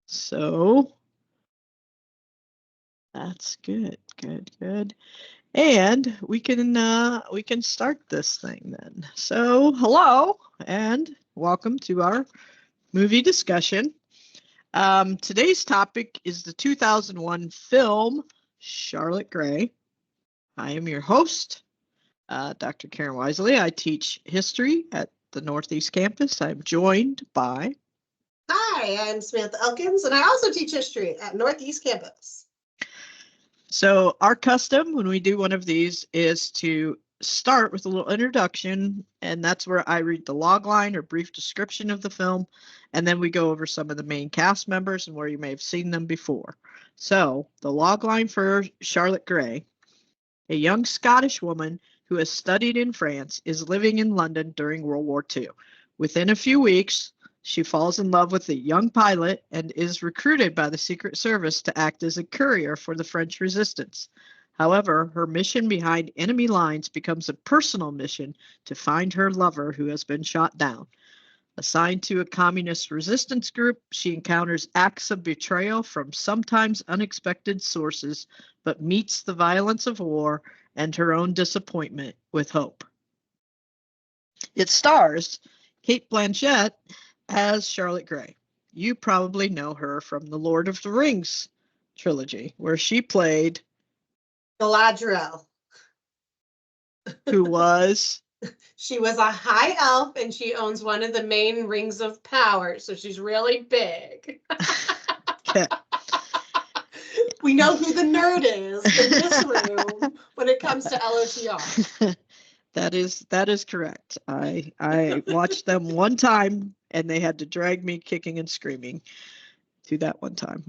So that's good, good, good. And we can start this thing then. So hello and welcome to our movie discussion. Today's topic is the 2001 film Charlotte Gray. I am your host, Dr. Karen Wisely. I teach history at the Northeast campus. I'm joined by... Hi, I'm Samantha Elkins, and I also teach history at Northeast campus. So our custom when we do one of these is to start with a little introduction, and that's where I read the logline or brief description of the film, and then we go over some of the main cast members and where you may have seen them before. So the logline for Charlotte Gray: a young Scottish woman who has studied in France is living in London during World War II. Within a few weeks, she falls in love with a young pilot and is recruited by the Secret Service to act as a courier for the French resistance. However, her mission behind enemy lines becomes a personal mission to find her lover who has been shot down. Assigned to a communist resistance group, she encounters acts of betrayal from sometimes unexpected sources, but meets the violence of war and her own disappointment with hope. It stars Cate Blanchett as Charlotte Gray. You probably know her from the Lord of the Rings trilogy, where she played Galadriel. Who was? She was a high elf, and she owns one of the main rings of power, so she's really big. Okay. We know who the nerd is in this room when it comes to LOTR. That is correct. I watched them one time, and they had to drag me kicking and screaming to that one time.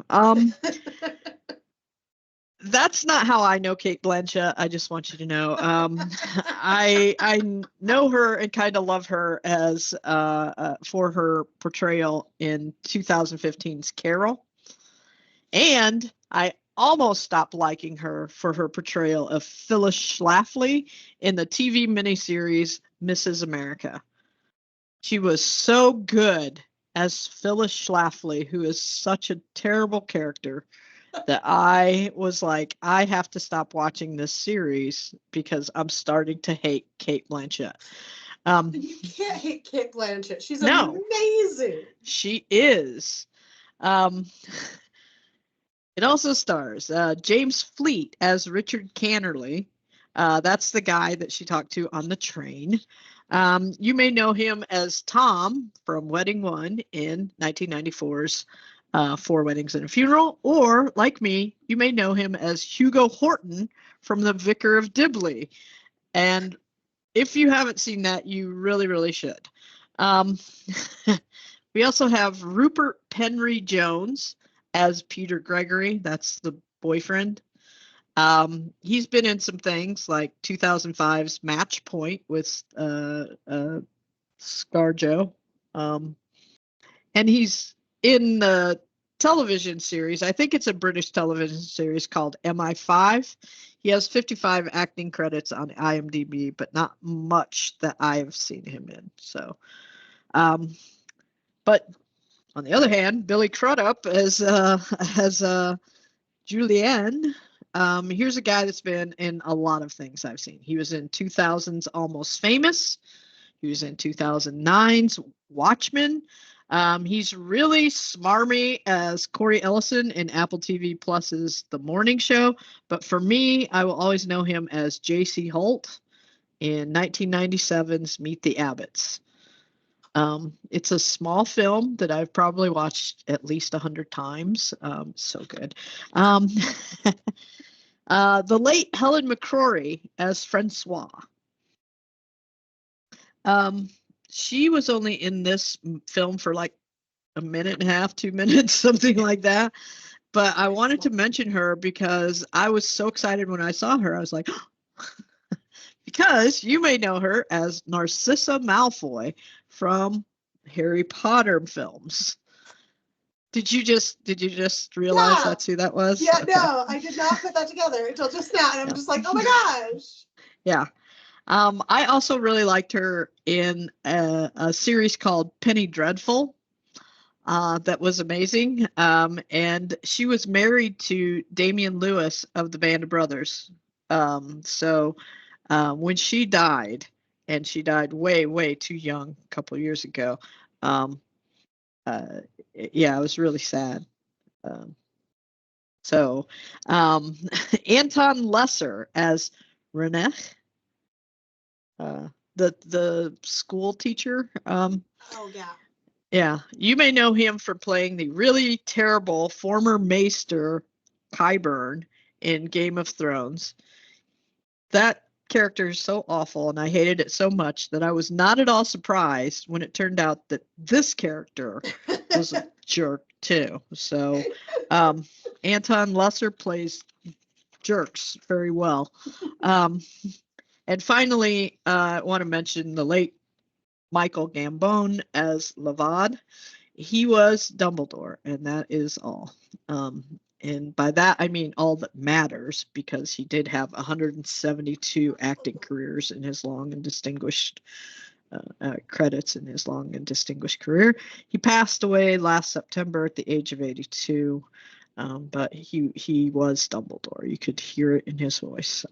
That's not how I know Cate Blanchett. I just want you to know. I know her and kind of love her as for her portrayal in 2015's Carol, and I almost stopped liking her for her portrayal of Phyllis Schlafly in the TV miniseries Mrs. America. She was so good as Phyllis Schlafly, who is such a terrible character, that I was like, I have to stop watching this series because I'm starting to hate Cate Blanchett. You can't hate Cate Blanchett. She's amazing. She is. It also stars James Fleet as Richard Cannerly. That's the guy that she talked to on the train. You may know him as Tom from Wedding One in 1994's Four Weddings and a Funeral, or like me, you may know him as Hugo Horton from The Vicar of Dibley. And if you haven't seen that, you really, really should. We also have Rupert Penry Jones as Peter Gregory. That's the boyfriend. He's been in some things like 2005's Match Point with ScarJo. And he's in the television series. I think it's a British television series called MI5. He has 55 acting credits on IMDb, but not much that I've seen him in. So, but on the other hand, Billy Crudup as Julianne. Here's a guy that's been in a lot of things I've seen. He was in 2000's Almost Famous. He was in 2009's Watchmen. He's really smarmy as Corey Ellison in Apple TV Plus's The Morning Show. But for me, I will always know him as J.C. Holt in 1997's Meet the Abbotts. It's a small film that I've probably watched at least 100 times. So good. The late Helen McCrory as Francois. She was only in this film for like a minute and a half, 2 minutes, something like that. But I wanted to mention her because I was so excited when I saw her. I was like, because you may know her as Narcissa Malfoy from Harry Potter films. Did you just realize that's who that was? Yeah, okay. No, I did not put that together until just now. And I'm just like, oh my gosh. Yeah. I also really liked her in a series called Penny Dreadful. that was amazing. And she was married to Damian Lewis of the Band of Brothers. So when she died, and she died way, way too young a couple of years ago, um, uh, yeah, it was really sad. Um, so Anton Lesser as Renech, the school teacher. Oh yeah. Yeah, you may know him for playing the really terrible former Maester Qyburn in Game of Thrones. That character is so awful, and I hated it so much that I was not at all surprised when it turned out that this character was a jerk too. So, Anton Lesser plays jerks very well. And finally, I want to mention the late Michael Gambon as Lavad. He was Dumbledore, and that is all. And by that, I mean all that matters, because he did have 172 acting careers in his long and distinguished credits in his long and distinguished career. He passed away last September at the age of 82, but he was Dumbledore. You could hear it in his voice.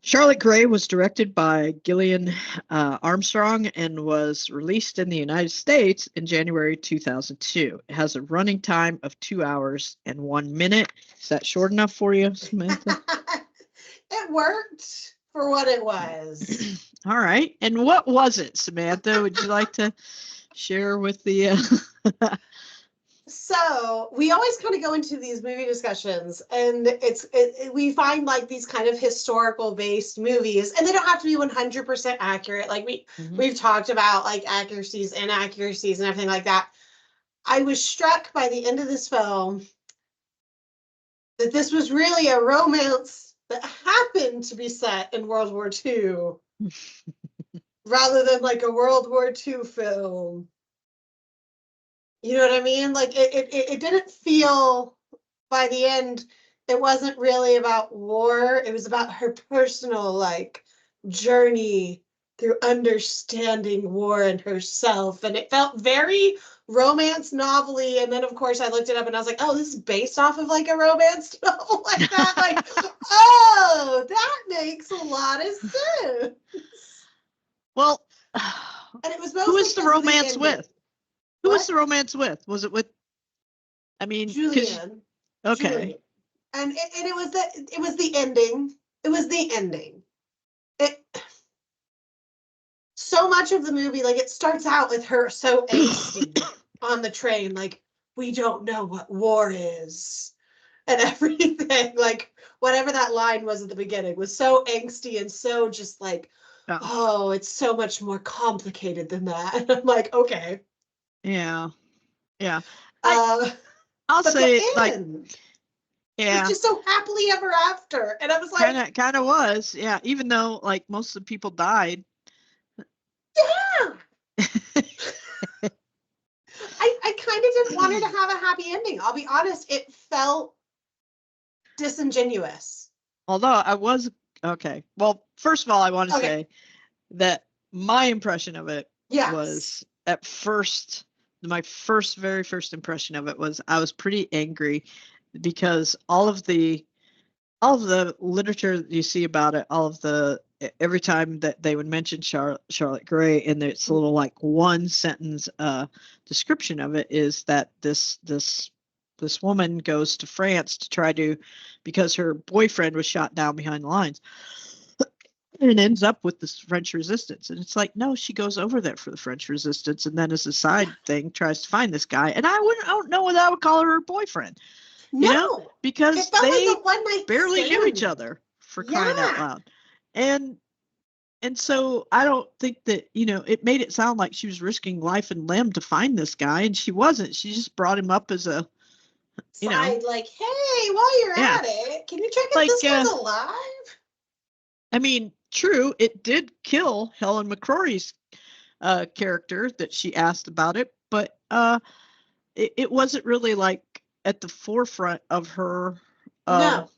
Charlotte Gray was directed by Gillian Armstrong and was released in the United States in January 2002. It has a running time of 2 hours and 1 minute. Is that short enough for you, Samantha? It worked for what it was. All right. And what was it, Samantha? Would you like to share with the... So we always kind of go into these movie discussions, and we find like these kind of historical based movies, and they don't have to be 100% accurate. Like we've talked about like accuracies, inaccuracies, and everything like that. I was struck by the end of this film that this was really a romance that happened to be set in World War II rather than like a World War II film. You know what I mean? Like it didn't feel, by the end, it wasn't really about war. It was about her personal like journey through understanding war and herself. And it felt very romance novel-y. And then of course I looked it up and I was like, oh, this is based off of like a romance novel like that. Like, oh, that makes a lot of sense. Well, and it was mostly who was the romance with? Who What? was the romance with? Was it with, I mean, Julian. Okay. Julian. And it was the ending. It was the ending. So much of the movie, like it starts out with her so angsty on the train, like, we don't know what war is. And everything, like whatever that line was at the beginning was so angsty and so just like, oh, it's so much more complicated than that. And I'm like, okay. Yeah. I'll say it like, yeah, it's just so happily ever after, and I was like, kind of was, yeah. Even though like most of the people died. Yeah. I kind of didn't want her to have a happy ending. I'll be honest, it felt disingenuous. Although I was okay. Well, first of all, I want to say that my impression of it was at first. My very first impression of it was I was pretty angry because all of the literature that you see about it, every time that they would mention Charlotte Gray, and it's a little like one sentence description of it, is that this woman goes to France to try to, because her boyfriend was shot down behind the lines, and ends up with this French resistance. And it's like, no, she goes over there for the French resistance, and then as a side thing tries to find this guy. And I don't know what I would call her boyfriend. No, you know, because they like barely knew each other, for crying out loud. And so I don't think that, it made it sound like she was risking life and limb to find this guy, and she wasn't. She just brought him up as a side, like, hey, while you're at it, can you check if this guy's alive? I mean, true, it did kill Helen McCrory's character that she asked about it, but it wasn't really like at the forefront of her. No.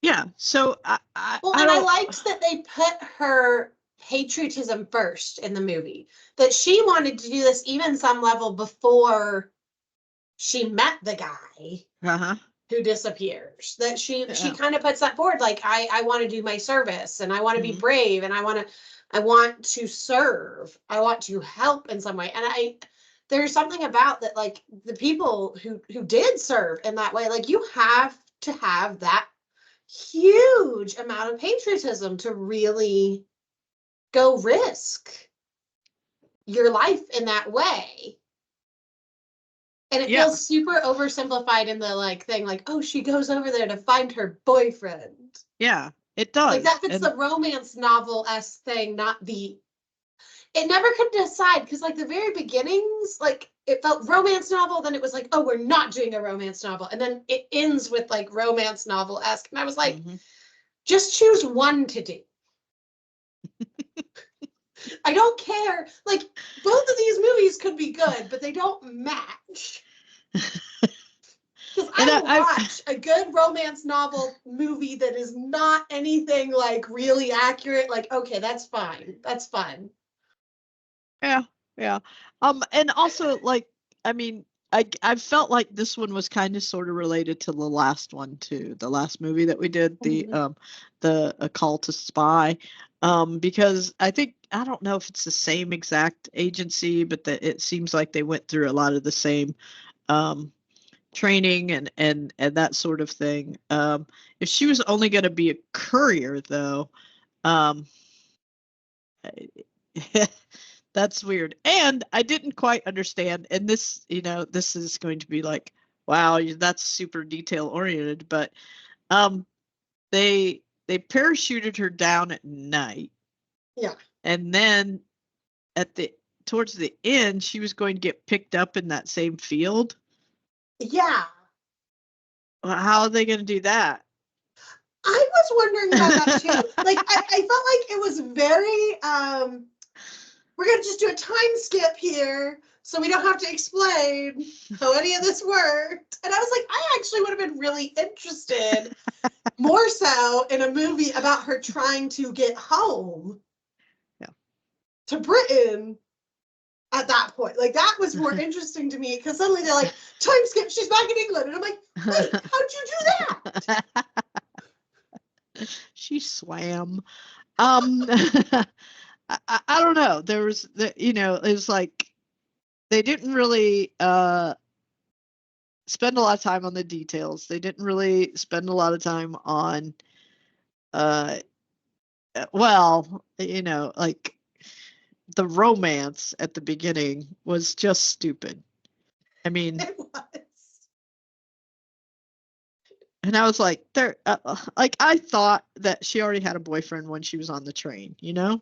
Yeah, so I liked that they put her patriotism first in the movie. That she wanted to do this even some level before she met the guy who disappears. That she kind of puts that forward, like, I want to do my service, and I want to be brave, and I want to serve. I want to help in some way. And there's something about that, like, the people who did serve in that way, like, you have to have that huge amount of patriotism to really go risk your life in that way. And it feels super oversimplified in the, like, thing, like, oh, she goes over there to find her boyfriend. Yeah, it does. Like, that fits the romance novel-esque thing, not the... It never could decide, because, like, the very beginnings, like, it felt romance novel, then it was like, oh, we're not doing a romance novel. And then it ends with, like, romance novel-esque. And I was like, just choose one to do. I don't care. Like, both of these movies could be good, but they don't match. Because I watch a good romance novel movie that is not anything, like, really accurate. Like, okay, that's fine. That's fun. Yeah. And also, like, I mean, I felt like this one was kind of sort of related to the last one too, the last movie that we did, the A Call to Spy, because I don't know if it's the same exact agency, but it seems like they went through a lot of the same training and that sort of thing. If she was only going to be a courier, though, that's weird. And I didn't quite understand. And this, this is going to be like, wow, that's super detail oriented. But they parachuted her down at night. Yeah. And then towards the end, she was going to get picked up in that same field. Yeah. Well, how are they going to do that? I was wondering about that too. Like, I felt like it was very, we're going to just do a time skip here so we don't have to explain how any of this worked. And I was like, I actually would have been really interested more so in a movie about her trying to get home to Britain at that point. Like, that was more interesting to me, because suddenly they're like, time skip, she's back in England. And I'm like, wait, how'd you do that? She swam. I don't know. There was it was like they didn't really spend a lot of time on the details. They didn't really spend a lot of time on like the romance at the beginning was just stupid. I mean, it was. And I was like, like, I thought that she already had a boyfriend when she was on the train,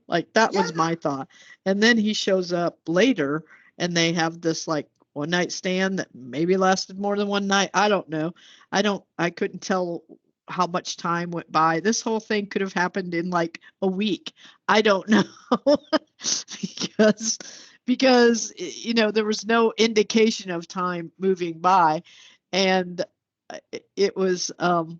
like that was my thought. And then he shows up later and they have this like one night stand that maybe lasted more than one night. I don't know. I couldn't tell how much time went by. This whole thing could have happened in like a week. I don't know. because there was no indication of time moving by. And it was but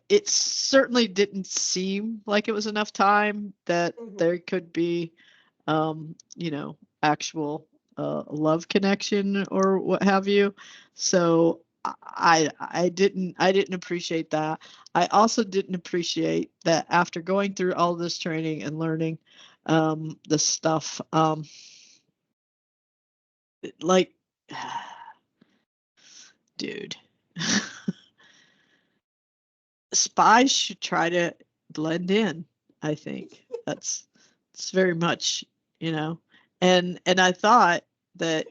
it certainly didn't seem like it was enough time that there could be actual love connection or what have you. So I didn't appreciate that. I also didn't appreciate that after going through all this training and learning the stuff, like dude. Spies should try to blend in. I think it's very much, and I thought that,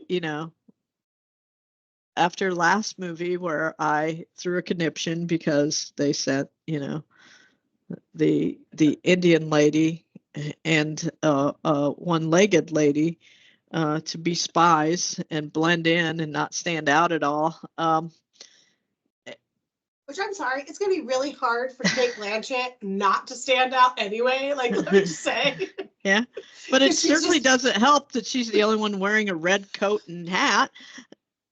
after last movie where I threw a conniption because they sent, the Indian lady and one-legged lady to be spies and blend in and not stand out at all. Which, I'm sorry, it's going to be really hard for Kate Blanchett not to stand out anyway. Like, let me just say. Yeah, but it certainly doesn't help that she's the only one wearing a red coat and hat.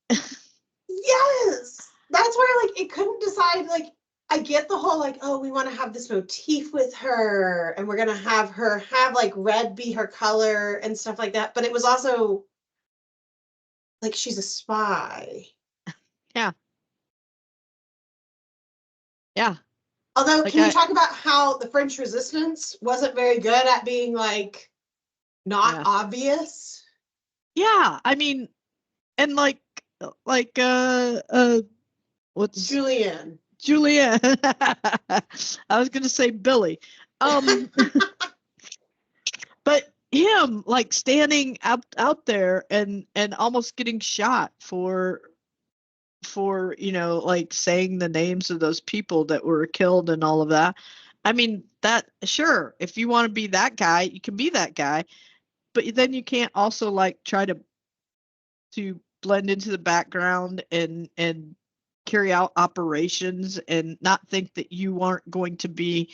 Yes, that's where, like, it couldn't decide, like, I get the whole like, oh, we want to have this motif with her and we're going to have her have like red be her color and stuff like that. But it was also like, she's a spy. Yeah. Yeah. Although, Like can you talk about how the French Resistance wasn't very good at being like not obvious? Yeah. I mean, and like what's Julianne. I was gonna say Billy. But him like standing out there and almost getting shot for like saying the names of those people that were killed and all of that. I mean, that sure, if you want to be that guy, you can be that guy, but then you can't also like try to blend into the background and carry out operations and not think that you aren't going to be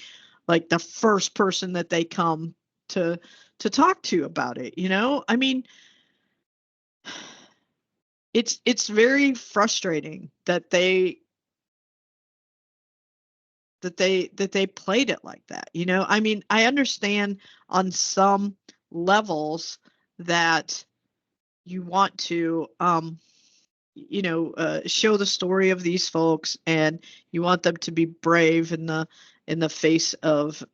like the first person that they come to talk to about it. I mean, it's very frustrating that they played it like that. I mean, I understand on some levels that you want to show the story of these folks, and you want them to be brave in the face of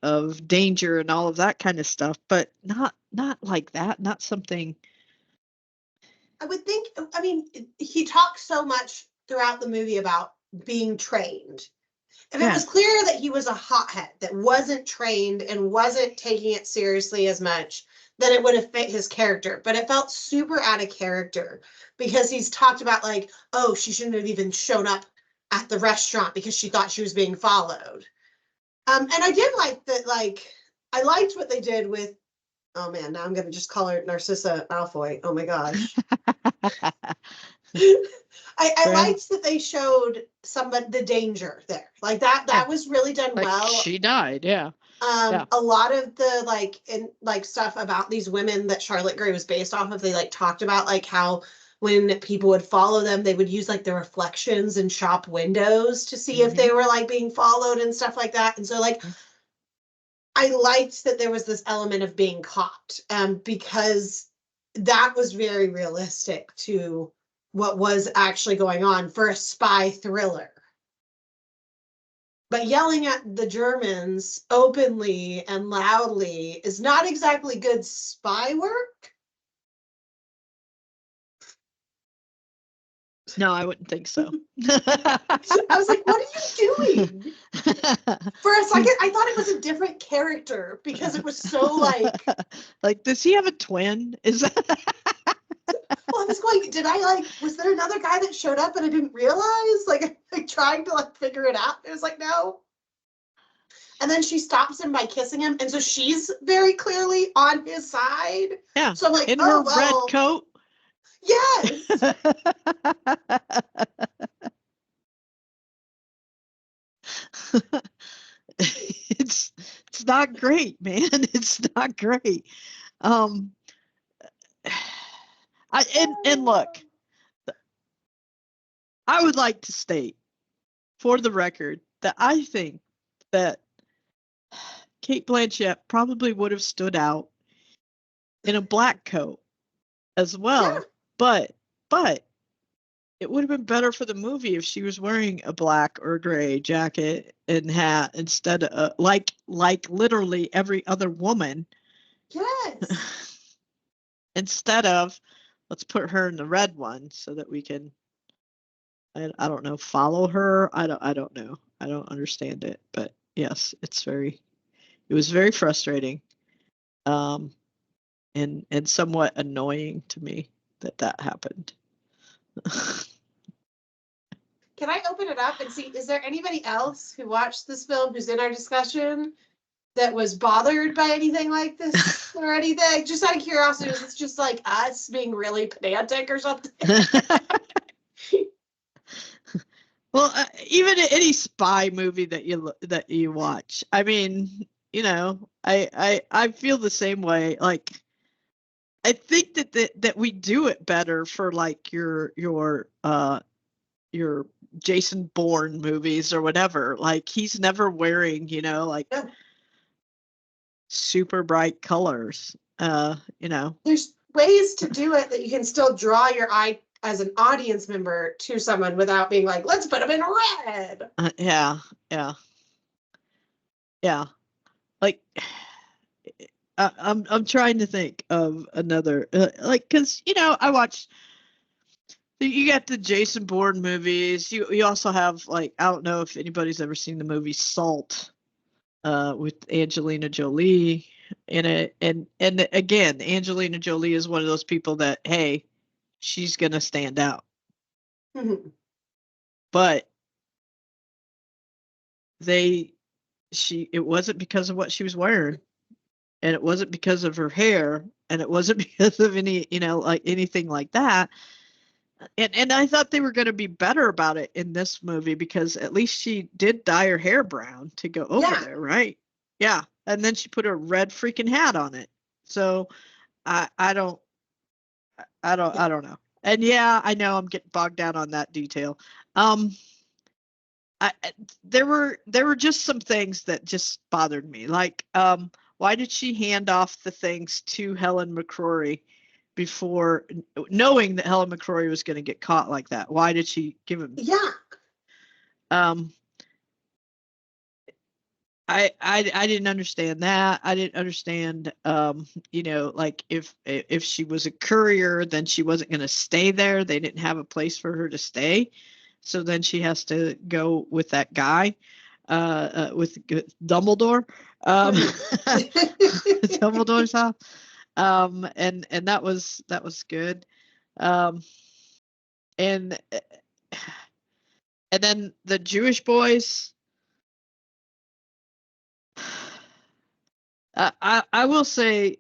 danger and all of that kind of stuff, but not like that. Not something. I would think, I mean, he talks so much throughout the movie about being trained. If it was clear that he was a hothead that wasn't trained and wasn't taking it seriously as much, then it would have fit his character. But it felt super out of character because he's talked about like, oh, she shouldn't have even shown up at the restaurant because she thought she was being followed. And I did like that, like, I liked what they did with, oh man, now I'm going to just call her Narcissa Malfoy. Oh my gosh. I liked that they showed the danger there. Like that was really done like well. She died, yeah. A lot of the stuff about these women that Charlotte Gray was based off of, they like talked about like how when people would follow them, they would use like the reflections in shop windows to see if they were like being followed and stuff like that. And so like I liked that there was this element of being caught, because that was very realistic to what was actually going on for a spy thriller. But yelling at the Germans openly and loudly is not exactly good spy work. No, I wouldn't think so. I was like, what are you doing? For a second, I thought it was a different character because it was so like, does he have a twin? Is that well, I was going, was there another guy that showed up and I didn't realize? Like, trying to like figure it out. It was like, no. And then she stops him by kissing him. And so she's very clearly on his side. Yeah. So I'm like, in her red coat. Yes. It's not great, man. It's not great. And look, I would like to state for the record that I think that Cate Blanchett probably would have stood out in a black coat as well. Yeah. But it would have been better for the movie if she was wearing a black or gray jacket and hat instead of like literally every other woman. Yes. Instead of, let's put her in the red one so that we can, I don't know, follow her. I don't know. I don't understand it. But yes, it was very frustrating. And somewhat annoying to me that happened. Can I open it up and see, is there anybody else who watched this film who's in our discussion that was bothered by anything like this or anything? Just out of curiosity, is it just like us being really pedantic or something? Well, even any spy movie that you watch, I mean, I feel the same way. Like, I think that we do it better for like your Jason Bourne movies or whatever. Like, he's never wearing, like super bright colors. There's ways to do it that you can still draw your eye as an audience member to someone without being like, let's put them in red. Yeah. Like, I'm trying to think of another, because I watched. You got the Jason Bourne movies. You also have, like, I don't know if anybody's ever seen the movie Salt, with Angelina Jolie in it, and again, Angelina Jolie is one of those people that, hey, she's gonna stand out, but it wasn't because of what she was wearing, and it wasn't because of her hair, and it wasn't because of any, like anything like that. And I thought they were going to be better about it in this movie, because at least she did dye her hair brown to go over there, right? Yeah, and then she put a red freaking hat on it. So I don't know. And yeah, I know I'm getting bogged down on that detail. There were just some things that just bothered me, like, why did she hand off the things to Helen McCrory before, knowing that Helen McCrory was going to get caught like that? Why did she give him? Yeah. I didn't understand that. I didn't understand, like, if she was a courier, then she wasn't going to stay there. They didn't have a place for her to stay. So then she has to go with that guy, with Dumbledore, Dumbledore's house. And that was good. And then the Jewish boys, I will say,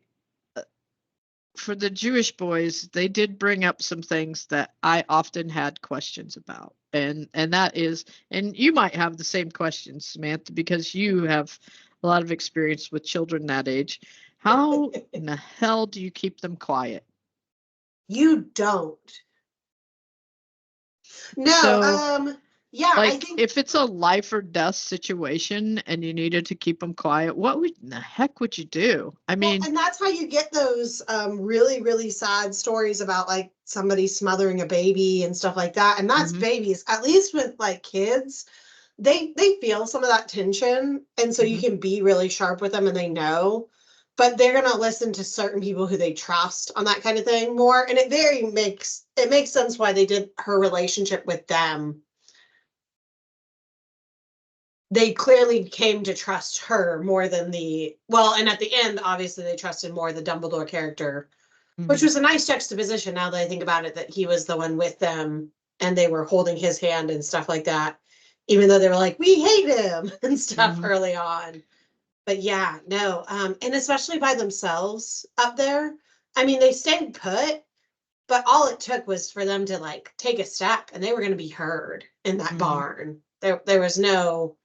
for the Jewish boys, they did bring up some things that I often had questions about. And that is, and you might have the same questions, Samantha, because you have a lot of experience with children that age. How in the hell do you keep them quiet? You don't. No, So, yeah, like, I think if it's a life or death situation and you needed to keep them quiet, what in the heck would you do? I mean, and that's how you get those really, really sad stories about, like, somebody smothering a baby and stuff like that. And that's babies, at least with, like, kids, they feel some of that tension. And so you can be really sharp with them and they know, but they're going to listen to certain people who they trust on that kind of thing more. And it makes sense why they did her relationship with them. They clearly came to trust her more than and at the end, obviously, they trusted more the Dumbledore character, which was a nice juxtaposition, now that I think about it, that he was the one with them and they were holding his hand and stuff like that, even though they were like, we hate him and stuff early on. But yeah, no, and especially by themselves up there. I mean, they stayed put, but all it took was for them to, like, take a step and they were going to be heard in that barn. There was no,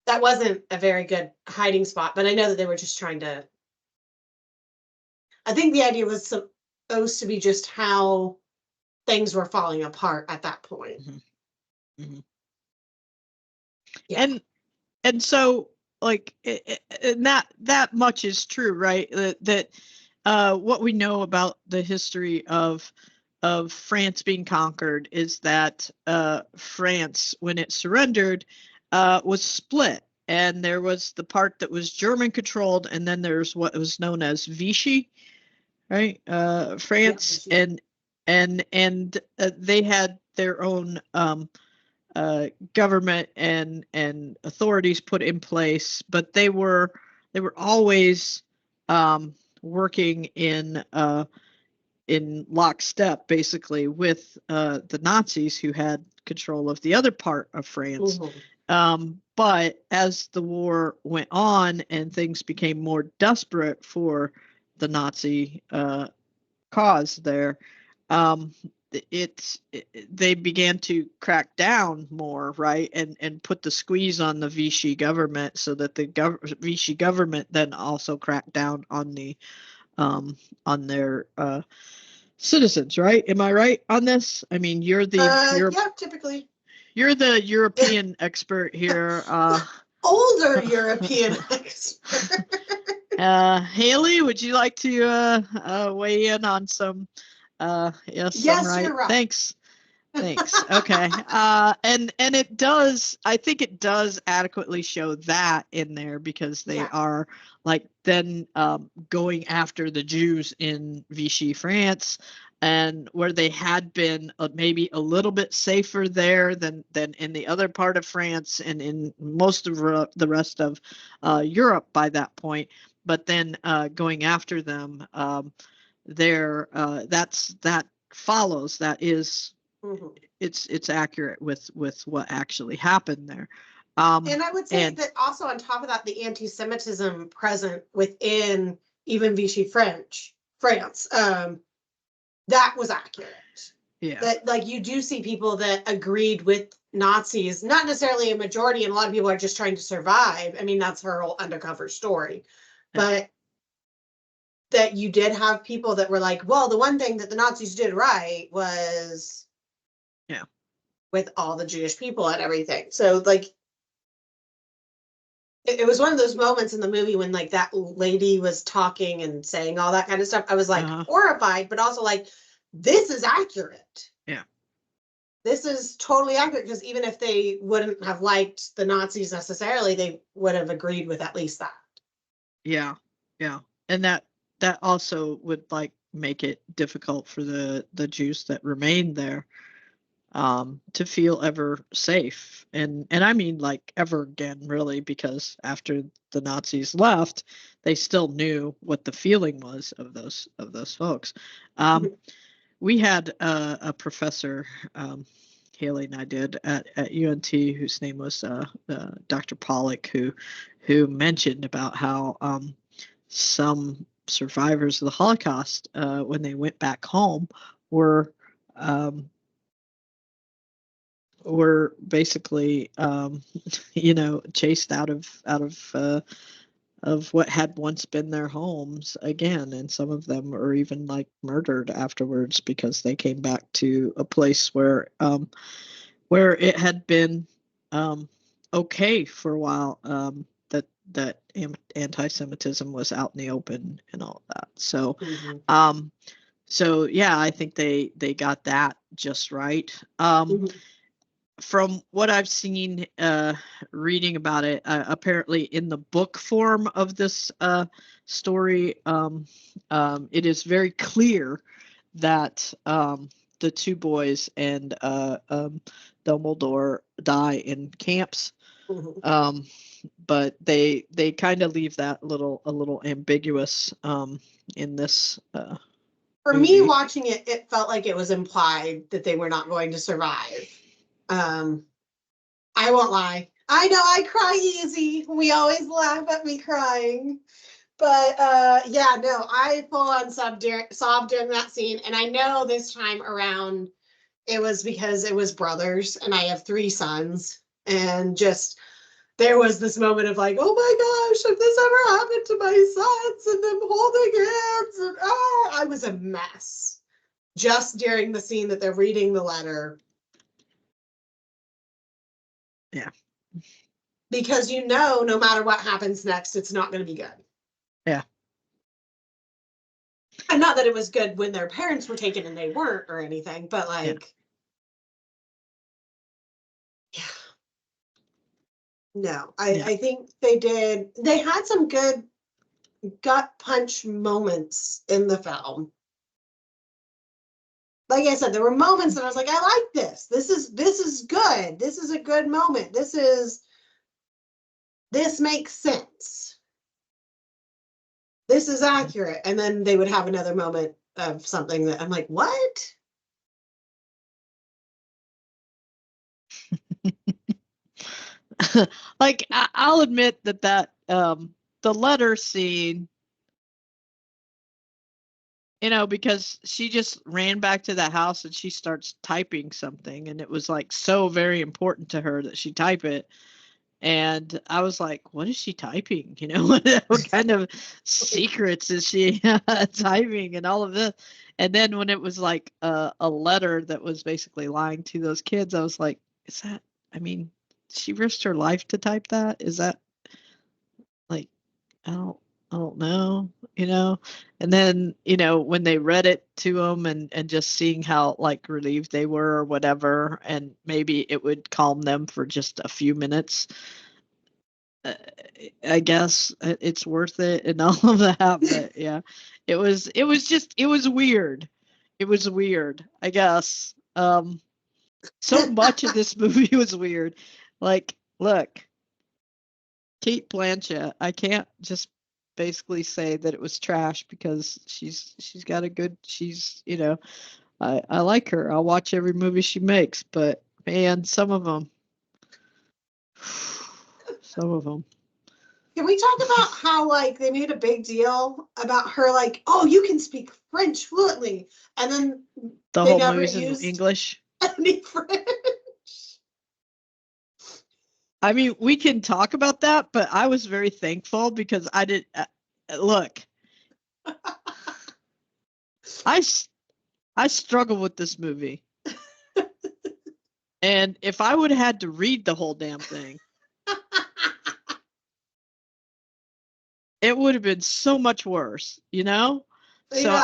that wasn't a very good hiding spot, but I know that they were just trying to, I think the idea was supposed to be just how things were falling apart at that point. Yeah. And so, like, and that much is true, right? That what we know about the history of France being conquered is that France, when it surrendered, was split, and there was the part that was German controlled, and then there's what was known as Vichy, right? France, Yeah, and they had their own government and authorities put in place, but they were always working in lockstep, basically, with the Nazis, who had control of the other part of France. But as the war went on and things became more desperate for the Nazi cause there, they began to crack down more, right, and put the squeeze on the Vichy government, so that the Vichy government then also cracked down on their citizens, right? Am I right on this? I mean, you're yeah, typically. You're the European expert here. Older European expert. Haley, would you like to weigh in on some? Yes, I'm Yes, right. you're right. Thanks. Okay. And it does. I think it does adequately show that in there because they are like then going after the Jews in Vichy, France, and where they had been maybe a little bit safer there than in the other part of France and in most of the rest of Europe by that point. But then going after them, there that follows. That is. Mm-hmm. It's accurate with what actually happened there. And I would say that also on top of that, the anti-Semitism present within even Vichy France, that was accurate. Yeah. That like you do see people that agreed with Nazis, not necessarily a majority, and a lot of people are just trying to survive. I mean, that's her whole undercover story. Yeah. But that you did have people that were like, well, the one thing that the Nazis did right was with all the Jewish people and everything. So like it was one of those moments in the movie when like that lady was talking and saying all that kind of stuff. I was like horrified, but also like, this is accurate. Yeah. This is totally accurate because even if they wouldn't have liked the Nazis necessarily, they would have agreed with at least that. Yeah. Yeah. And that also would like make it difficult for the Jews that remained there to feel ever safe. And I mean like ever again, really, because after the Nazis left, they still knew what the feeling was of those folks. We had a professor, Haley and I did at UNT, whose name was Dr. Pollock, who mentioned about how some survivors of the Holocaust, when they went back home, were basically chased out of what had once been their homes again, and some of them are even like murdered afterwards because they came back to a place where it had been okay for a while, that anti-Semitism was out in the open and all of that. So so yeah, I think they got that just right. From what I've seen, reading about it, apparently in the book form of this story, it is very clear that the two boys and Dumbledore die in camps. But they kind of leave that a little ambiguous in this. For movie. Me, watching it, it felt like it was implied that they were not going to survive. I won't lie. I know I cry easy. We always laugh at me crying. But yeah, no, I full on sobbed during that scene. And I know this time around it was because it was brothers and I have 3 sons. And just there was this moment of like, oh my gosh, if this ever happened to my sons and them holding hands, and I was a mess just during the scene that they're reading the letter. Yeah. Because no matter what happens next, it's not going to be good. Yeah. And not that it was good when their parents were taken and they weren't or anything, but like, yeah. No, I think they had some good gut punch moments in the film. Like I said, there were moments that I was like, I like this. This is good. This is a good moment. This makes sense. This is accurate. And then they would have another moment of something that I'm like, what? Like I'll admit that the letter scene, because she just ran back to the house and she starts typing something, and it was like so very important to her that she type it. And I was like, what is she typing? What kind of secrets is she typing and all of this? And then when it was like a letter that was basically lying to those kids, I was like, is that, I mean, she risked her life to type that? Is that like, I don't, I don't know, you know? And then, you know, when they read it to them and just seeing how like relieved they were or whatever, and maybe it would calm them for just a few minutes. I guess it's worth it and all of that, but yeah, it was weird. It was weird, I guess. So much of this movie was weird. Like, look, Kate Blanchett, I can't just basically say that it was trash because she's got a good, you know, I like her. I'll watch every movie she makes, but man, some of them. Can we talk about how like they made a big deal about her like, oh, you can speak French fluently, and then The they whole never movie's in used English. any French. I mean, we can talk about that, but I was very thankful because I did look. I struggle with this movie. And if I would have had to read the whole damn thing, it would have been so much worse, you know? So Yeah.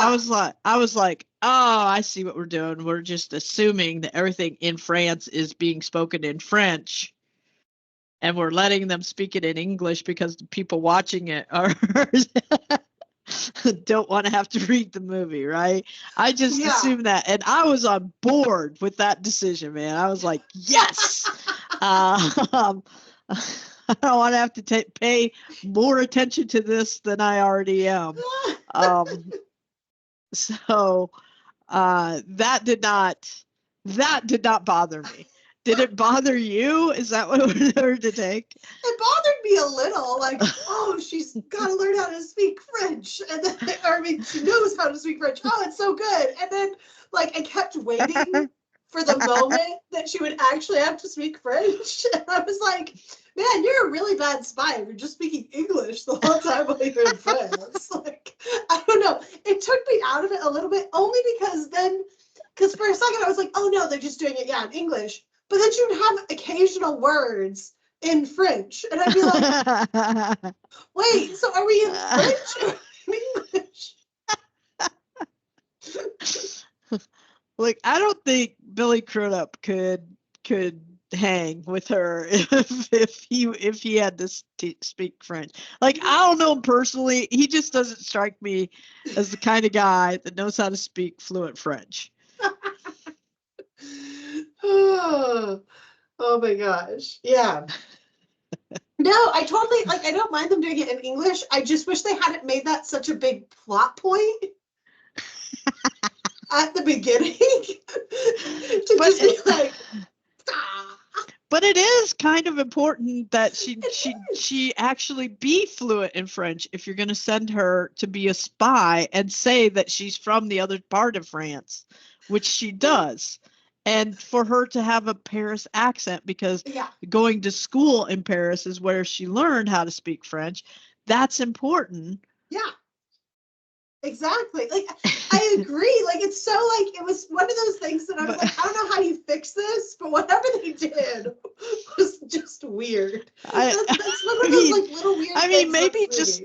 I was like, oh, I see what we're doing. We're just assuming that everything in France is being spoken in French. And we're letting them speak it in English because the people watching it are don't want to have to read the movie, right? I just assumed that, and I was on board with that decision, man. I was like, yes. I don't want to have to pay more attention to this than I already am. So that did not bother me. Did it bother you? Is that what we heard to take? It bothered me a little, like, oh, she's got to learn how to speak French, and then, or I mean, she knows how to speak French. Oh, it's so good. And then, like, I kept waiting for the moment that she would actually have to speak French, and I was like, man, you're a really bad spy if you're just speaking English the whole time while you're in France. Like, I don't know. It took me out of it a little bit, only because for a second I was like, oh no, they're just doing it, in English. But then she would have occasional words in French, and I'd be like, wait, so are we in French or in English? Like, I don't think Billy Crudup could hang with her if he had to speak French. Like, I don't know him personally. He just doesn't strike me as the kind of guy that knows how to speak fluent French. Oh my gosh. Yeah. No, I totally, like, I don't mind them doing it in English. I just wish they hadn't made that such a big plot point at the beginning to just be like, But it is kind of important that she actually be fluent in French if you're going to send her to be a spy and say that she's from the other part of France, which she does. And for her to have a Paris accent because going to school in Paris is where she learned how to speak French. That's important. Yeah. Exactly. Like, I agree. Like, it's so, like, it was one of those things that I was like, I don't know how you fix this, but whatever they did was just weird. That's one of those, like, little weird things.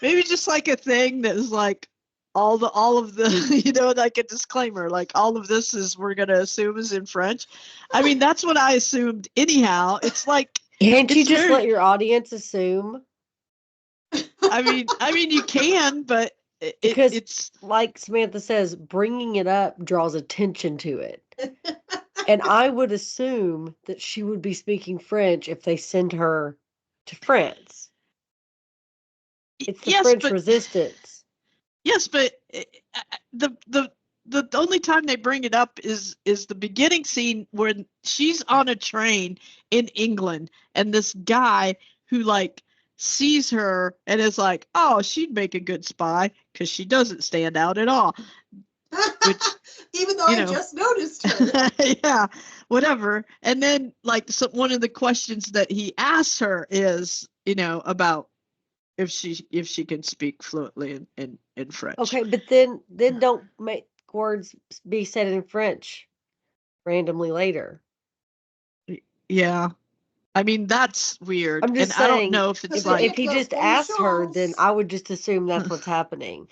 Maybe just like a thing that is like all of the, you know, like a disclaimer, like all of this is we're going to assume is in French. I mean, that's what I assumed anyhow. It's like, can't you just let your audience assume? I mean, you can, but it's like Samantha says, bringing it up draws attention to it. And I would assume that she would be speaking French if they send her to France. It's the French resistance. Yes, but the only time they bring it up is the beginning scene when she's on a train in England and this guy who like sees her and is like, oh, she'd make a good spy because she doesn't stand out at all. Which, even though I just noticed her. Yeah, whatever. And then like one of the questions that he asks her is, you know, about if she can speak fluently in French. Okay, but then don't make words be said in French randomly later. Yeah. I mean, that's weird. I'm just And I don't saying, know if it's Because if they like, if he go, just asked her, bonjour. then I would just assume that's what's happening.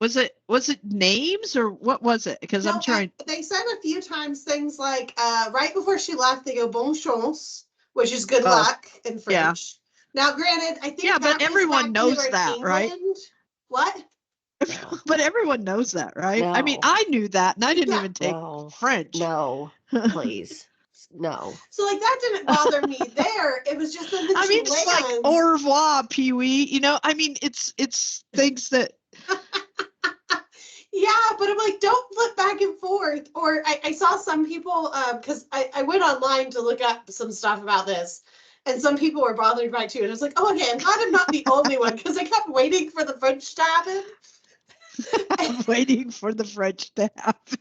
was it names or what was it? Because I'm No, trying. they said a few times things like, right before she left, they go bonne chance, which is good Oh, luck in yeah. French. Now, granted, I think Yeah, but that was everyone back when they knows were in that, right? England. What? No. But everyone knows that, right? I mean, No. I knew that, and I didn't Yeah. even take No. French. No. Please. No. So, like, that didn't bother me there. It was just then that I she mean, it's like lands. au revoir, Pee Wee. You know, I mean, it's things that. Yeah, but I'm like, don't flip back and forth. Or I saw some people, because I went online to look up some stuff about this, and some people were bothered by it too. And I was like, oh, okay, I'm glad I'm not the only one, because I kept waiting for the French to happen. I'm waiting for the French to happen.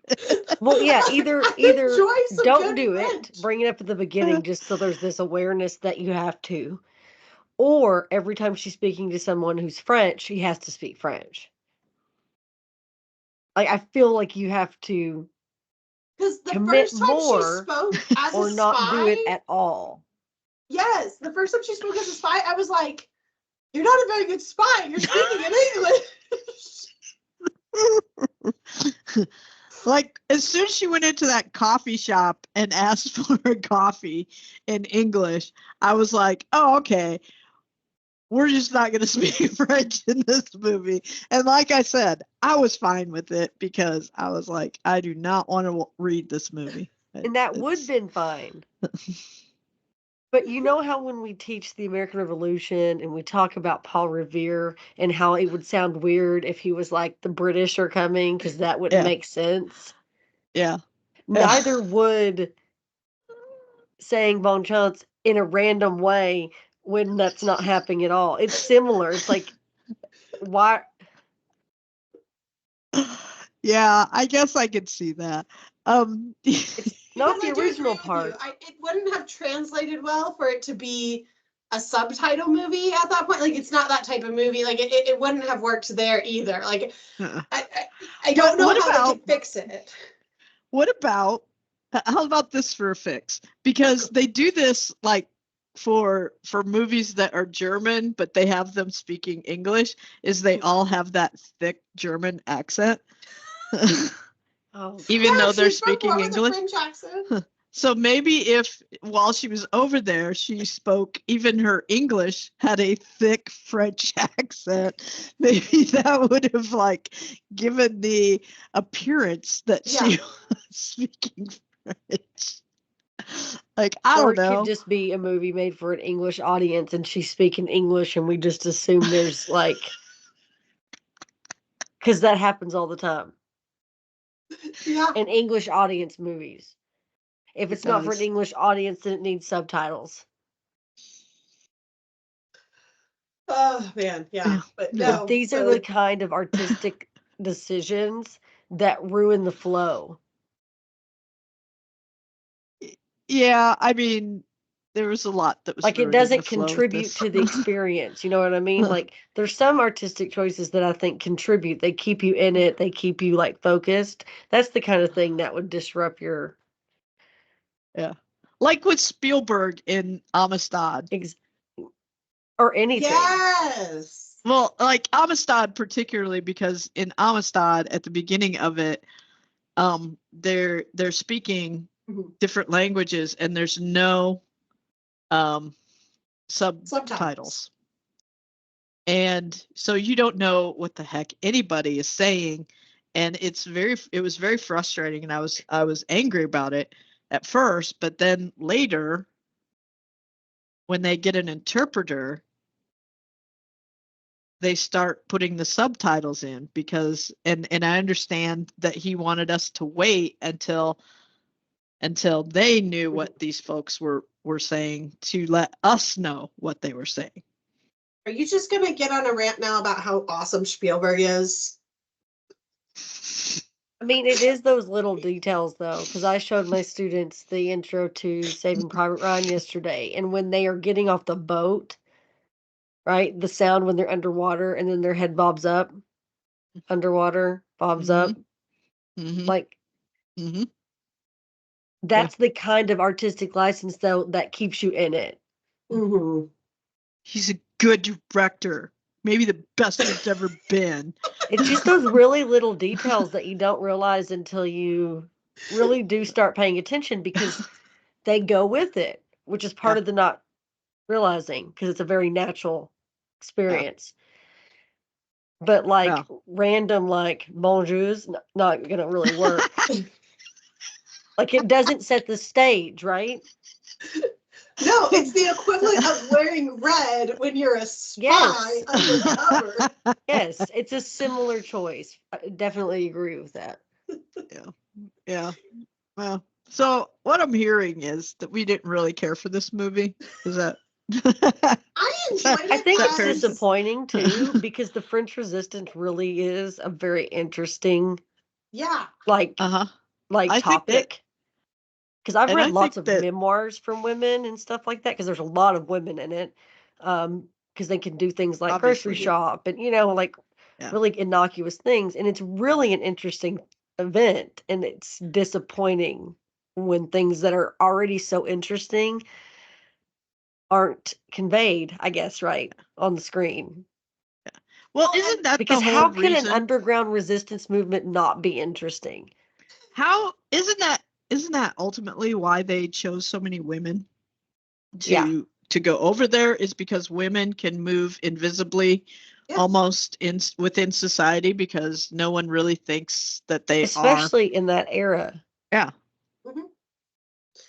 Well, yeah, I either enjoy some don't good do French. it, bring it up at the beginning just so there's this awareness that you have to. Or every time she's speaking to someone who's French, she has to speak French. Like, I feel like you have to Because the commit first time she more spoke as a or not do it spy, at all. yes, the first time she spoke as a spy, I was like, you're not a very good spy. You're speaking in English. Like, as soon as she went into that coffee shop and asked for a coffee in English, I was like, oh, okay, we're just not going to speak French in this movie. And like I said, I was fine with it because I was like, I do not want to read this movie. And that would have been fine. But you know how when we teach the American Revolution and we talk about Paul Revere and how it would sound weird if he was like the British are coming because that wouldn't Yeah. make sense. Yeah. Neither would saying bon chance in a random way when that's not happening at all. It's similar. It's like, why? Yeah, I guess I could see that. It's not Because the I do agree original with you. part. It wouldn't have translated well for it to be a subtitle movie at that point. Like, it's not that type of movie. Like, it wouldn't have worked there either. Like, Uh-uh. I don't know what how they about could fix it. what about how about this for a fix? Because they do this like for movies that are German, but they have them speaking English, is they all have that thick German accent. Oh, Even Yeah, though they're she's from speaking more with a English. French accent. So maybe if while she was over there, she spoke, even her English had a thick French accent, maybe that would have like given the appearance that she Yeah. was speaking French. Like, I or don't it could know. just be a movie made for an English audience and she's speaking English and we just assume there's like, because that happens all the time Yeah. in English audience movies. If It it's not for an does. English audience, then it needs subtitles. Oh man, yeah. But Yeah. But no. these are So the kind of artistic decisions that ruin the flow. Yeah, I mean, there was a lot that was Like, it ruining the doesn't flow with contribute this. to the experience, you know what I mean? Like, there's some artistic choices that I think contribute. They keep you in it, they keep you, like, focused. That's the kind of thing that would disrupt your Yeah. Like with Spielberg in Amistad. ex or anything. yes. Well, like Amistad particularly because in Amistad at the beginning of it, they're speaking Mhm. different languages and there's no subtitles. Subtitles. And so you don't know what the heck anybody is saying, and it was very frustrating, and I was angry about it at first, but then later when they get an interpreter, they start putting the subtitles in because and I understand that he wanted us to wait until they knew what these folks were saying to let us know what they were saying. Are you just gonna get on a rant now about how awesome Spielberg is? I mean, it is those little details, though, because I showed my students the intro to Saving Private Ryan yesterday, and when they are getting off the boat, right, the sound when they're underwater and then their head bobs up, underwater, bobs Mhm. up, Mhm. like, Mhm. That's the kind of artistic license, though, that keeps you in it. Mm-hmm. He's a good director. Maybe the best there's ever been. It's just those really little details that you don't realize until you really do start paying attention, because they go with it, which is part Yeah. of the not realizing, because it's a very natural experience. But like Yeah. random, like bonjours, not gonna really work. Like, it doesn't set the stage, right? No, it's the equivalent of wearing red when you're a spy Yes. undercover. Yes, it's a similar choice. I definitely agree with that. Yeah. Well, so what I'm hearing is that we didn't really care for this movie. Is that? I enjoyed I it think that it's fair? disappointing too, because the French Resistance really is a very interesting, Yeah. like Uh-huh. like I think that, topic. Because I've and read I think lots of that, memoirs from women and stuff like that, because there's a lot of women in it. Because they can do things like grocery obviously, shop and, like yeah. really innocuous things. And it's really an interesting event. And it's disappointing when things that are already so interesting aren't conveyed, I guess, right, on the screen. Well, Well, isn't that the Because whole how can an reason? underground resistance movement not be interesting? How isn't that ultimately why they chose so many women Yeah. to go over there, is because women can move invisibly Yeah. almost within society, because no one really thinks that they are. Especially in that era. Yeah. Mhm.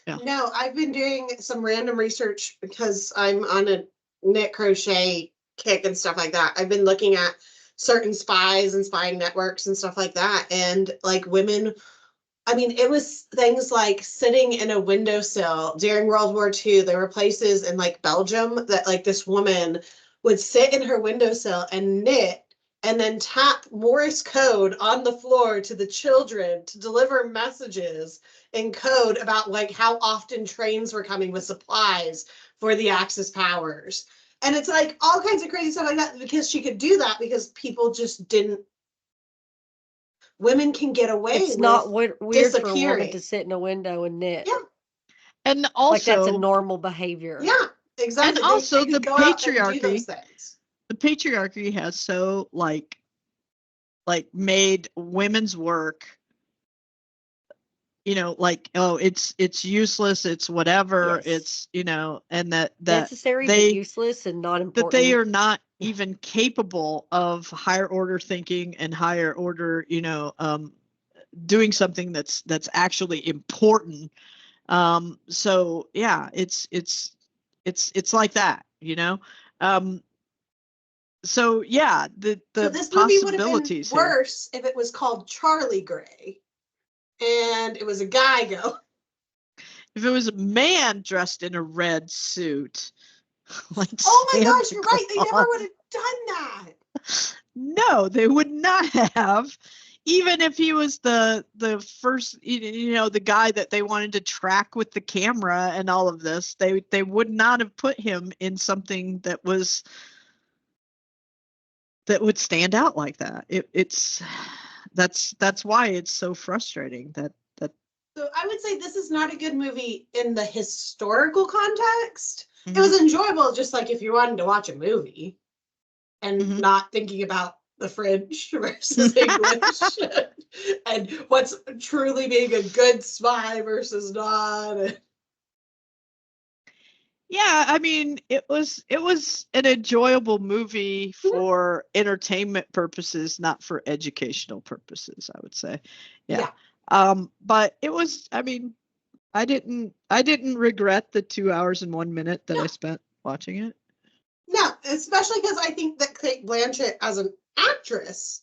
Yeah. No, I've been doing some random research because I'm on a knit crochet kick and stuff like that. I've been looking at certain spies and spying networks and stuff like that. And like women, I mean, it was things like sitting in a windowsill during World War II. There were places in like Belgium that like this woman would sit in her windowsill and knit and then tap Morse code on the floor to the children to deliver messages in code about like how often trains were coming with supplies for the Axis powers. And it's like all kinds of crazy stuff like that, because she could do that because people just didn't, women can get away It's with not weird for a woman disappearing. to sit in a window and knit. Yeah. And Like that's a also, normal behavior. Yeah, exactly. and also They the could go out and do those patriarchy. things. The patriarchy has so made women's work, like, oh, it's useless, it's whatever, Yes. it's, and that Necessary but they useless and not that they important. are not even capable of higher order thinking and higher order, doing something that's actually important. So yeah, it's like that, so yeah, So the this movie would have been possibilities here. worse if it was called Charlie Gray and it was a guy go. If it was a man dressed in a red suit, like Oh my gosh, Santa you're right. They never Claus. would have done that. No, they would not have. Even if he was the first, the guy that they wanted to track with the camera and all of this, they would not have put him in something that would stand out like that. That's why it's so frustrating that. So I would say this is not a good movie in the historical context. Mhm. It was enjoyable just like if you wanted to watch a movie and not thinking about the French versus English and what's truly being a good spy versus not. Yeah, I mean, it was an enjoyable movie for entertainment purposes, not for educational purposes, I would say. Yeah. But it was, I mean, I didn't regret the 2 hours and 1 minute that I spent watching it. No, especially because I think that Cate Blanchett as an actress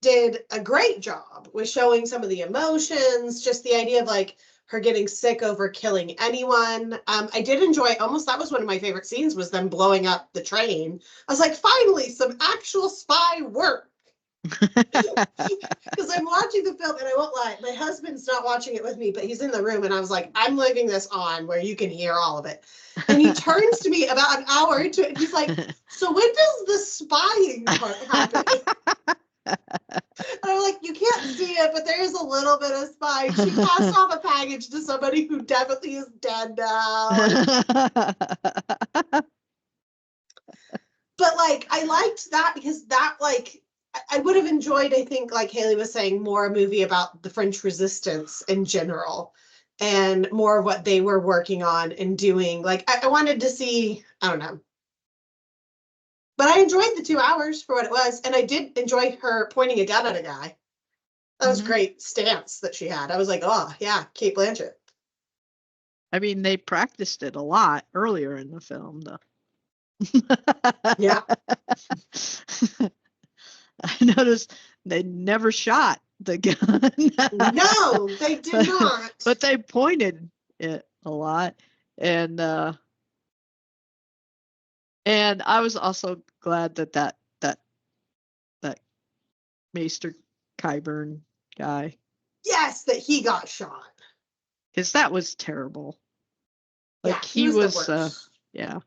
did a great job with showing some of the emotions, just the idea of like her getting sick over killing anyone. I did enjoy almost, that was one of my favorite scenes, was them blowing up the train. I was like, finally, some actual spy work. Because I'm watching the film and I won't lie, my husband's not watching it with me, but he's in the room and I was like, I'm leaving this on where you can hear all of it. And he turns to me about an hour into it and he's like, so when does the spying part happen? And I they're like, you can't see it, but there is a little bit of spine. She passed off a package to somebody who definitely is dead now. But like, I liked that because that like, I would have enjoyed, I think, like Haley was saying, more a movie about the French Resistance in general and more of what they were working on and doing. Like, I wanted to see, I don't know. But I enjoyed the 2 hours for what it was. And I did enjoy her pointing a gun at a guy. That was great stance that she had. I was like, oh, yeah, Kate Blanchett. I mean, they practiced it a lot earlier in the film, though. Yeah. I noticed they never shot the gun. No, they did not. But they pointed it a lot. And I was also glad that Maester Kyburn guy. Yes, that he got shot. Because that was terrible. Like yeah, he was the worst. Yeah.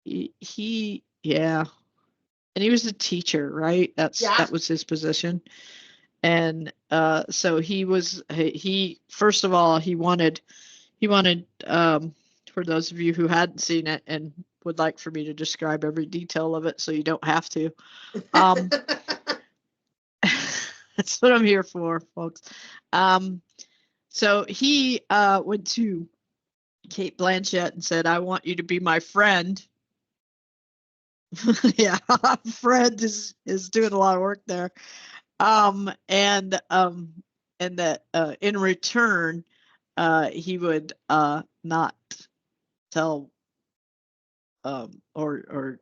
He yeah. And he was a teacher, right? That was his position. And so he first of all he wanted for those of you who hadn't seen it and would like for me to describe every detail of it so you don't have to. That's what I'm here for, folks. So he went to Kate Blanchett and said, I want you to be my friend. Yeah, Fred is doing a lot of work there. And that in return, he would not tell or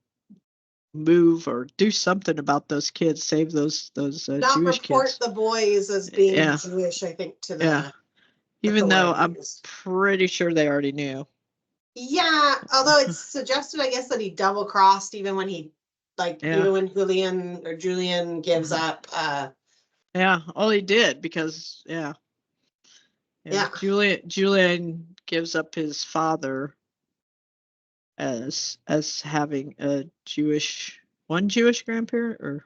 move or do something about those kids, save those not Jewish report kids. the boys as being Jewish, I think, to the even though I'm authorities. pretty sure they already knew. Yeah, although it's suggested, I guess, that he double crossed even when he even when Julian gives up. Yeah, all he did because Julian gives up his father as having one Jewish grandparent, or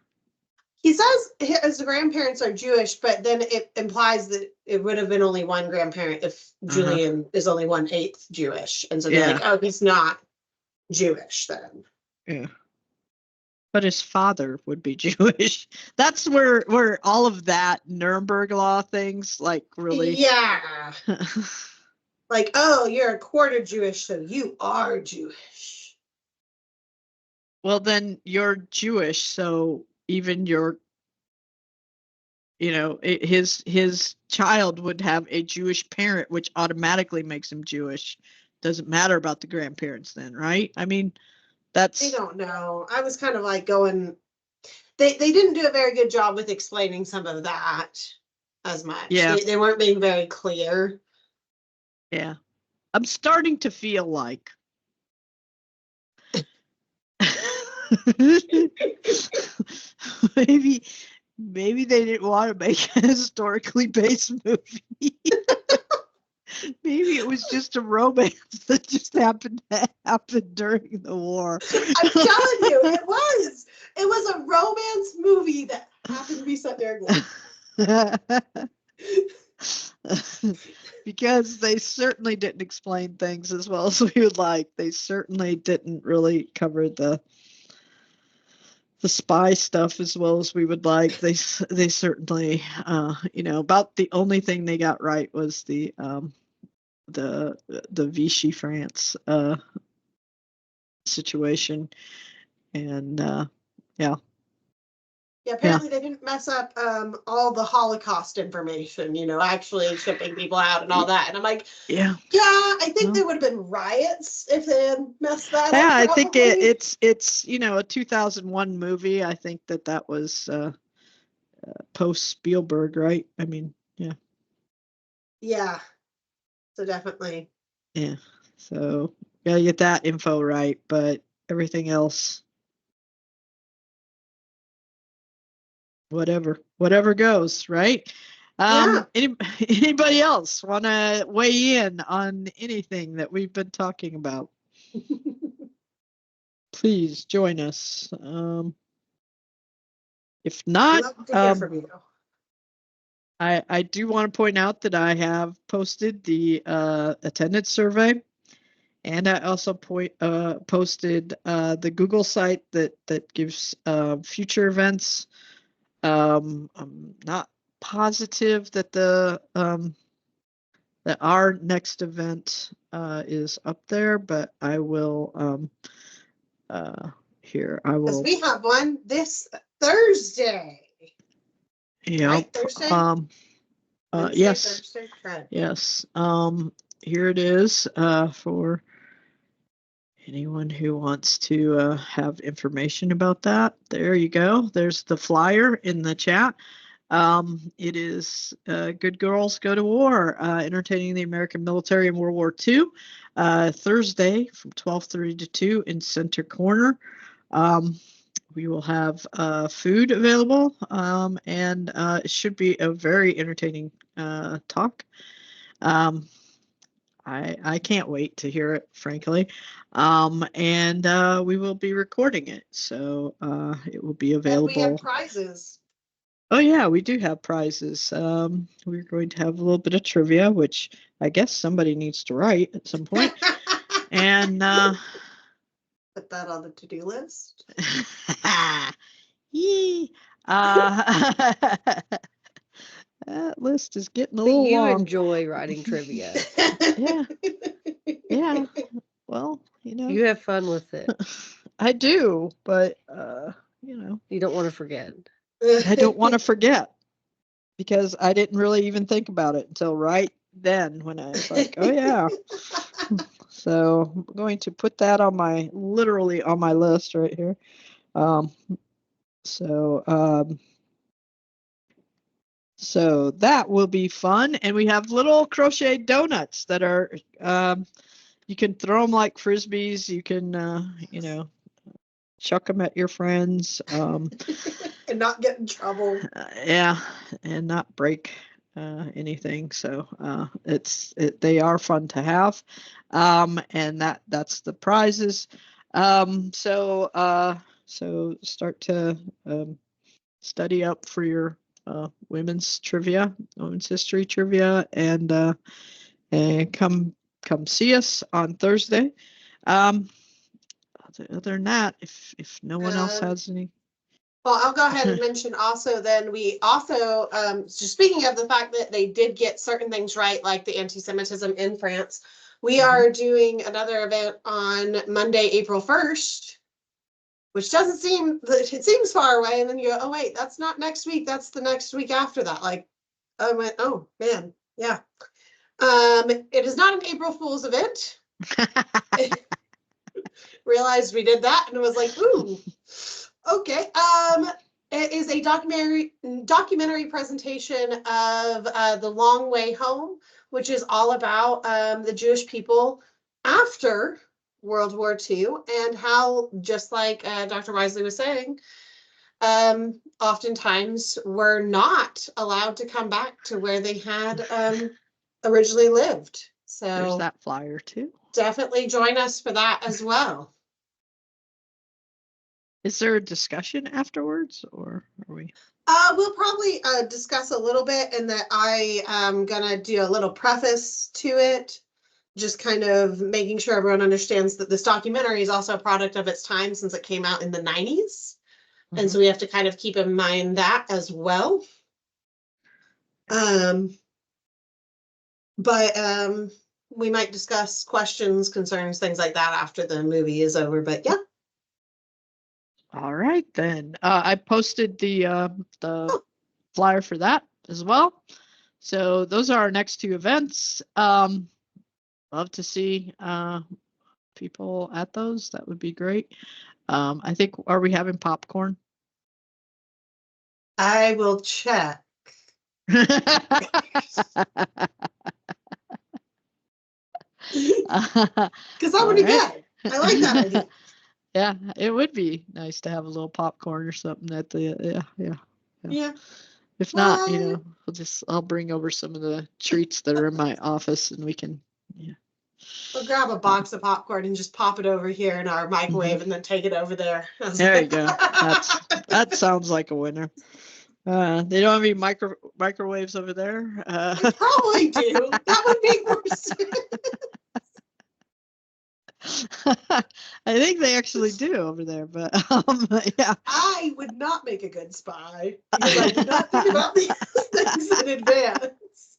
he says his grandparents are Jewish, but then it implies that it would have been only one grandparent if Julian is only 1/8 Jewish, and so they're like, oh, he's not Jewish then. Yeah. But his father would be Jewish. That's where all of that Nuremberg law things like really. Yeah. Like, oh, you're a quarter Jewish, so you are Jewish. Well, then you're Jewish, so even his child would have a Jewish parent, which automatically makes him Jewish. Doesn't matter about the grandparents then, right? I mean, that's. I don't know. I was kind of like going. They didn't do a very good job with explaining some of that as much. Yeah. They weren't being very clear. Yeah. I'm starting to feel like maybe they didn't want to make a historically based movie. Maybe it was just a romance that just happened during the war. I'm telling you, it was. It was a romance movie that happened to be set during war. Because they certainly didn't explain things as well as we would like. They certainly didn't really cover the spy stuff as well as we would like. They certainly, about the only thing they got right was the Vichy France situation, and yeah. Yeah, apparently they didn't mess up all the Holocaust information, actually shipping people out and all that. And I'm like, yeah, I think there would have been riots if they had messed that up. Yeah, I think it's a 2001 movie. I think that was post Spielberg, right? I mean, yeah. Yeah. So definitely. Yeah. So gotta get that info right, but everything else, whatever goes, right? Anybody else want to weigh in on anything that we've been talking about? Please join us. If not, Love to hear from you. I do want to point out that I have posted the attendance survey, and I also posted the Google site that gives future events. I'm not positive that that our next event is up there, but I will here I Because will. we have one this Thursday. Yep. Right, Thursday? Wednesday, Yes. Thursday? Friday. Yes. Here it is for anyone who wants to have information about that. There you go. There's the flyer in the chat. It is Good Girls Go to War, entertaining the American military in World War II, Thursday from 12:30 to 2 in Center Corner. We will have food available, and it should be a very entertaining talk. I can't wait to hear it, frankly. And we will be recording it, so it will be And we have available. prizes. Oh yeah, we do have prizes. We're going to have a little bit of trivia, which I guess somebody needs to write at some point. And Put that on the to-do list. yee, that list is getting a But little you long. enjoy writing trivia. Yeah. Yeah. Well, You have fun with it. I do, but You don't want to forget. I don't want to forget, because I didn't really even think about it until right then when I was like, oh yeah. So I'm going to put that literally on my list right here. So that will be fun. And we have little crochet donuts that are, you can throw them like Frisbees. You can, chuck them at your friends. And not get in trouble. Yeah, and not break anything. So they are fun to have, and that's the prizes. So start to study up for your women's history trivia, and come see us on Thursday. Other than that, if no one else has any. Well, I'll go ahead and mention also then we also, just speaking of the fact that they did get certain things right, like the anti-Semitism in France, we are doing another event on Monday, April 1st, which it seems far away. And then you go, oh, wait, that's not next week. That's the next week after that. Like, I went, oh, man, yeah. It is not an April Fool's event. Realized we did that and it was like, ooh. Okay. It is a documentary presentation of The Long Way Home, which is all about the Jewish people after World War II and how, just like Dr. Wisely was saying, oftentimes were not allowed to come back to where they had originally lived. So there's that flyer too. Definitely join us for that as well. Is there a discussion afterwards, or are we? We'll probably discuss a little bit, and that I am gonna do a little preface to it, just kind of making sure everyone understands that this documentary is also a product of its time since it came out in the 90s. And so we have to kind of keep in mind that as well. But we might discuss questions, concerns, things like that after the movie is over, but yeah. All right, then. I posted the flyer for that as well. So those are our next two events. Love to see people at those. That would be great. I think, are we having popcorn? I will check. Because that would be good. I like that idea. Yeah, it would be nice to have a little popcorn or something at the yeah. If not, I'll bring over some of the treats that are in my office and we can We'll grab a box of popcorn and just pop it over here in our microwave and then take it over there. There you go. That sounds like a winner. They don't have any microwaves over there. They probably do. That would make more sense. I think they actually do over there, but yeah. I would not make a good spy because I did not think about these things in advance.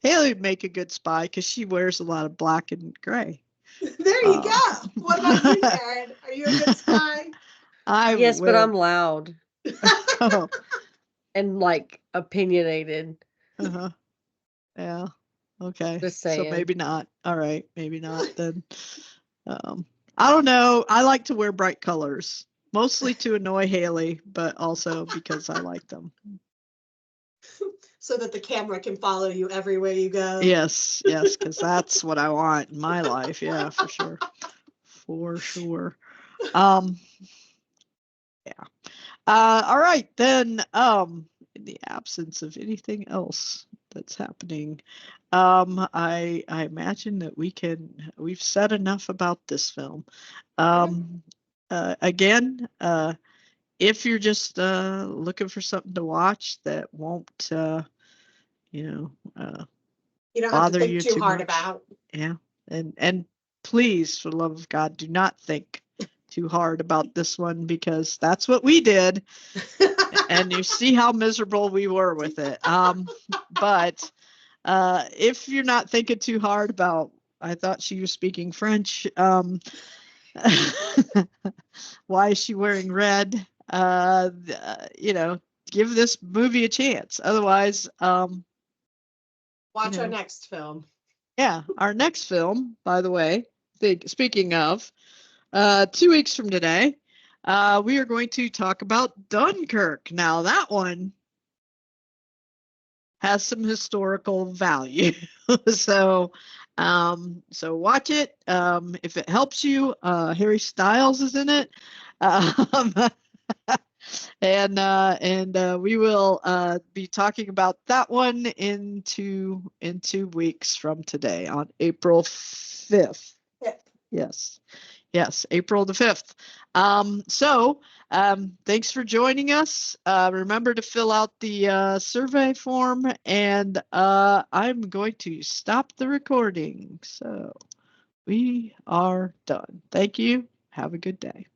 Haley would make a good spy because she wears a lot of black and gray. There you go. What about you, Karen? Are you a good spy? Yes, but I'm loud Oh, and like opinionated. yeah. Okay. Just So saying. maybe not. All right. Maybe not then. I don't know. I like to wear bright colors, mostly to annoy Haley, but also because I like them. So that the camera can follow you everywhere you go. Yes, because that's what I want in my life. Yeah, for sure. For sure. Yeah. All right, then, in the absence of anything else that's happening, I imagine that we've said enough about this film. Again, if you're just looking for something to watch that won't, you don't have to bother think you too hard much. about. Yeah, and please, for the love of God, do not think too hard about this one because that's what we did, and you see how miserable we were with it. But if you're not thinking too hard about, I thought she was speaking French. Why is she wearing red? Give this movie a chance. Otherwise, Watch our next film. Yeah, our next film, by the way, speaking of, 2 weeks from today, we are going to talk about Dunkirk. Now, that one has some historical value. So watch it. If it helps you, Harry Styles is in it. And we will be talking about that one in 2 weeks from today on April 5th. Yeah. Yes, April the 5th. Thanks for joining us. Remember to fill out the survey form, and I'm going to stop the recording. So we are done. Thank you. Have a good day.